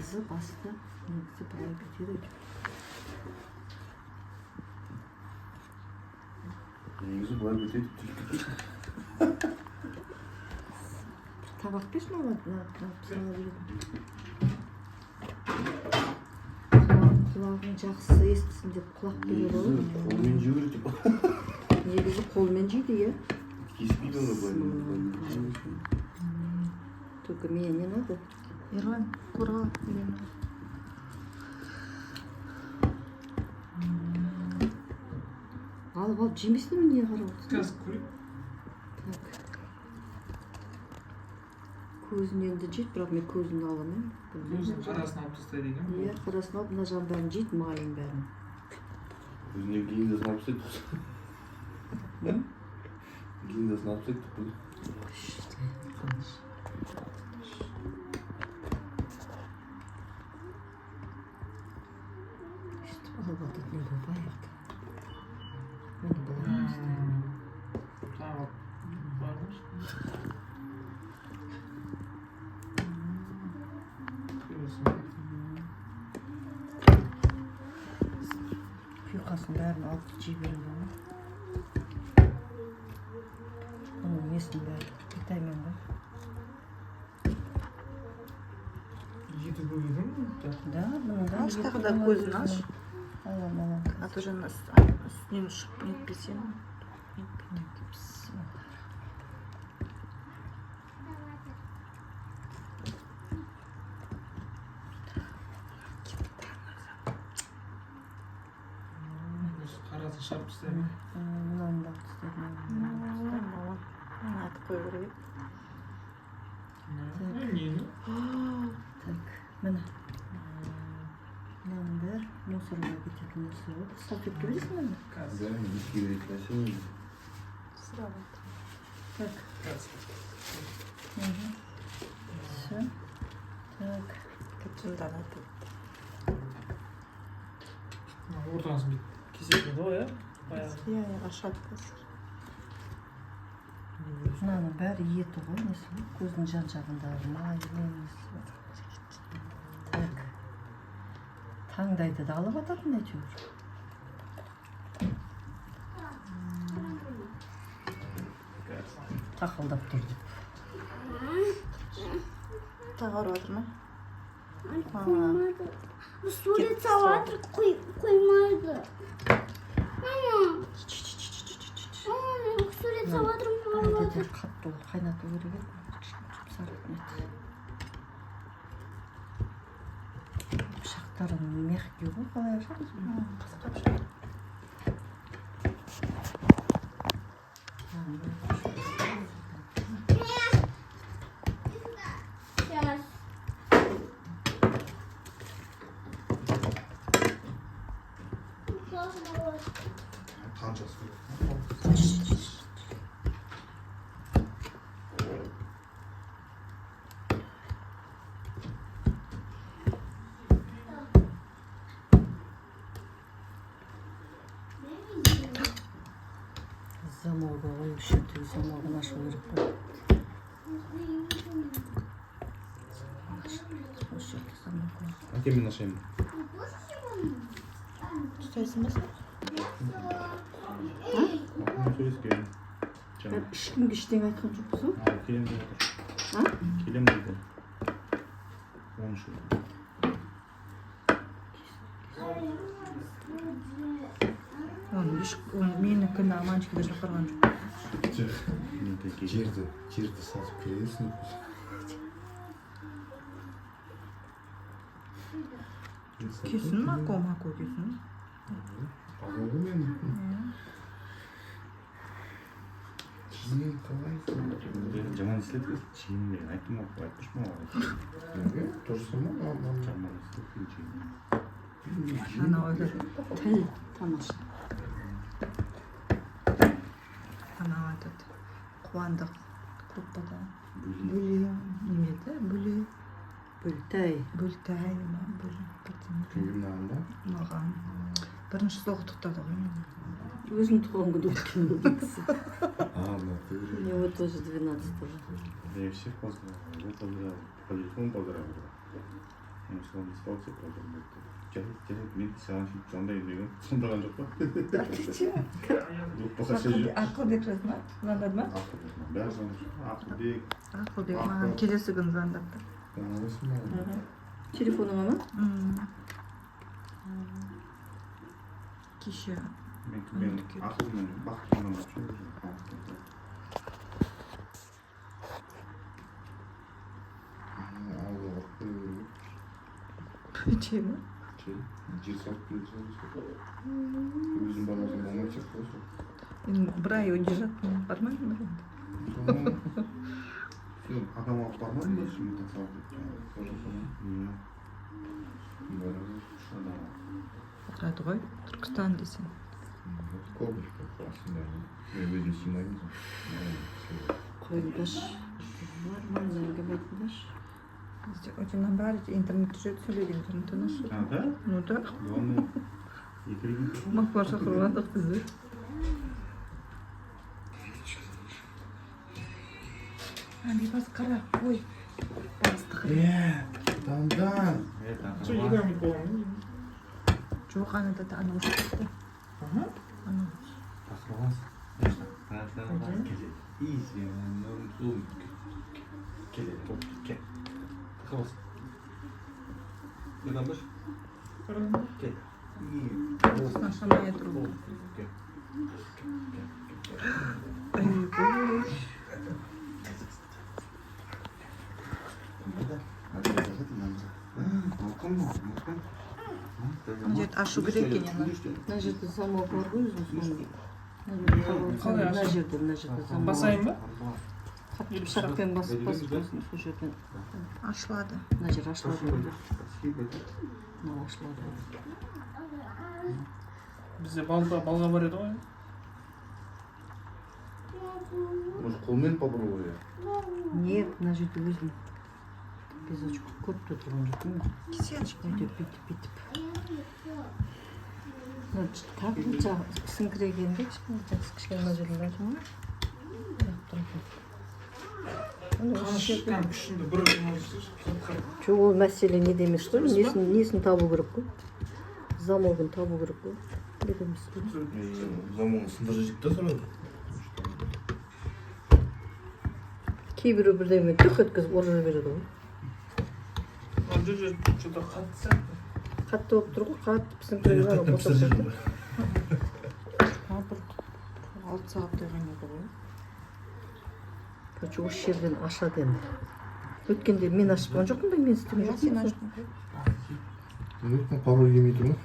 негізі басты негізі былай кетеді. Негізі былай кетеді. Табақ берші маған, құлағың жақсы естісін деп құлақ бере ғой. Қолмен жеу керек. Негізі қолмен жейді, иә? Кеспейді оны былай. Только мне не надо. Ерлан, қорға. Алып жемесіне ме не қарап отырсың? Қазір көрейік. Так. Көзін енді жейді, бірақ мен көзін аламын. Көзінің қарасын алып тастайды екен. Иә, қарасын алып, мына жағын бәрін жейді, майын бәрін. Көзінен гильзасын алып тастайды. Гильзасын алып тастайды. Что алып атады, не көп аяқты. Мені былай істеймін. Тағы бар ғой. Құйқасын бәрін алып жей береді ғой. Оның несін бәрі витамин ғой. Еті бөледі ме? Да, бұның да. Аш тағы да көзін аш. Алам. А то же үстінен ұшып нетпесең. Қарасын шарп тастайды. Мынаны да тастайды. Атып қой керек. Нені? Так, міне. Мынаның бәрі мусорға кететін нәрсе ғой. Салфетка бересің бе? Да, итке беретін нәрсе ғой. Сұрап. Так. Все. Так. Кітчендан атып. Ортасын бүйтіп кеседі ғой, иә? Иә, ашады қазір. Мынаның бәрі еті ғой, несі ғой. Көздің жан жағындағы май, несі бар. Так. Таңдайды да алып ататын әйтеуір. Тақылдап тұр деп. Тағы ұрып отыр ма? Koymadı. Bu sureti vardır koymadı. Mama. Mama yok sureti vardır koymadı. Әйтеуір қатты ол қайнату керек еді. Жұмсаратын еді. Пышақтары мягкий ғой, қалай ашамыз? Қысқап шығады. Сейчас. Қаншасы керек? Замолға қою үшін замолғын ашу керек қой. Осы жерге замол қояды. Әкеммен ашайын. Тұтайсың ба сен? Сөйлескенмін. Ешкімге ештеңе айтқан жоқпыз ғой? Келем деп отыр. А? Келем дейді. Оны шу. Менікін аманшыға шақырған жоқ. Жерді сатып келесің. Кесін мако кесін. Алғы мен. Жиын қалайсың? Жаман естіледі. Жиын мен айттым ғой, айтпыш ма? Тоже самое, жаман естіледі. Жиын. Ана ойлы Тіл тамаша. ана айтады. Қуандық группада. Бүле. Немеді? Бүле. Бүлтай. Бүлтай ма? Кімге мынаған ба? Маған. Бірінші сол құттықтады ғой мені. Өзің туған күні өткен бұл кісі. А, натуре. У него тоже 12-го. Я всех поздравляю. Вы поздравляю. По телефону поздравляю. Мен саған сөйтіп звондайын деген звондаған жоқ па? Ақылбек жазды ма? Звондады ма? Бәрі звондап. Ақылбек. Ақылбек маған келесі күні звондапты. Осы ма? Телефоныңа ма? Кеше. Мен ақылмен бақытынан ашып Че ма? Жер салып келсе өзің барасың болмай шығып қойсың. Мен бір ай удержать бармаймын ба енді? Сен адам алып бармадың ба şimdi tasavvuf Тұрады ғой, Түркістан десең. Колбочка басында. Мен өзім сыймаймын. Қойылдаш. Нормально говоришь. Очень набрали, интернетте жүреді сөйлеген интернеттен ашып. Да? Ну да. Оны екіреген. Мақпар шақырғандық бізді. Бейбас қара, ой. Бастық. Дандан. Сол екі минут болған ғой. Жоқ, анада да анау шықты. Ага. Анау. Тақырбас. Изи. Келеді. Кел. Тақырбас. Нeden baş? Gel. Aşamaya durun. Gel. Ay, boş. Где-то ашу керек екен. Мына жерде замок бар ғой өзінің соны. Мына жерде замок. Басайын ба? Қатты пышақпен басып қойсын сол жерден. Ашылады. Мына жер ашылады. Мынау ашылады. Бізде балға бар еді ғой. Может, қолмен попробуй. Нет, мына жерде өзім безочко көп те тұрған жоқпын. Кисенші. Бүйтіп. Тартынша сіңкірегенде кішкене мына жерін бәлкім ғой. Қаншыққан күшінде бір Жоқ, ол мәселе неде емес қой, несін табу керек қой. Замогын табу керек қой. Неде емес қой. Замогын сындырып жеп та сразу. Кейбірі бірдеме түк еткізіп ұрып жібереді ғой. Что-то қатты сияқты. Қатты болып тұр ғой, қатты сіңкірегенде босап берді. 6 сағаттай қайнады ғой. Короче, осы жерден ашады енді. Өткенде мен ашып болған жоқпын ба, мен істеген жоқпын. Сен аштың ғой. Ну, пароль емей тұр ма?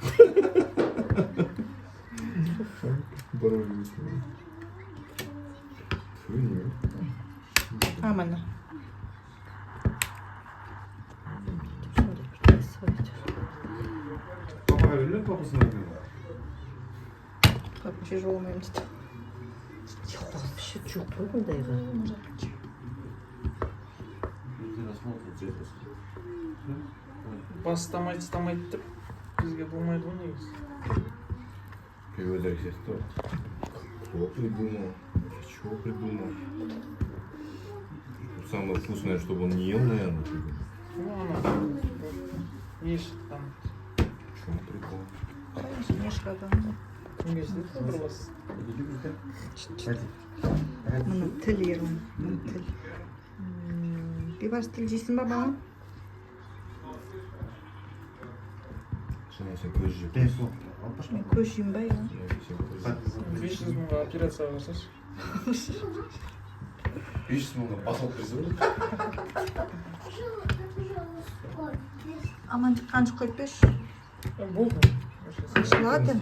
Пароль емей тұр ма? Фу, не? Амана. Папа өлі, папасына өлі. Как вообще жолмайым дейді. Вообще жоқ қой бұндайға. Бастамайды деп бізге болмайды ғой негізі. Перевода сестра. Кто придумал? Чего придумал? Самое вкусное, чтобы он не ел, наверное. Ну, ана еш там В чем прикол? Не шкадан. неге істейді бір бас. Мұны тіл ерім. Тіл. Бейбас тіл жейсің ба баған? Шына сен көз жеп. Мен көз жеймін ба, я? 500 мыңға операция жасашы. 500 мыңға басып берсе Аман қанша қойып беш? Болды. Ашылады.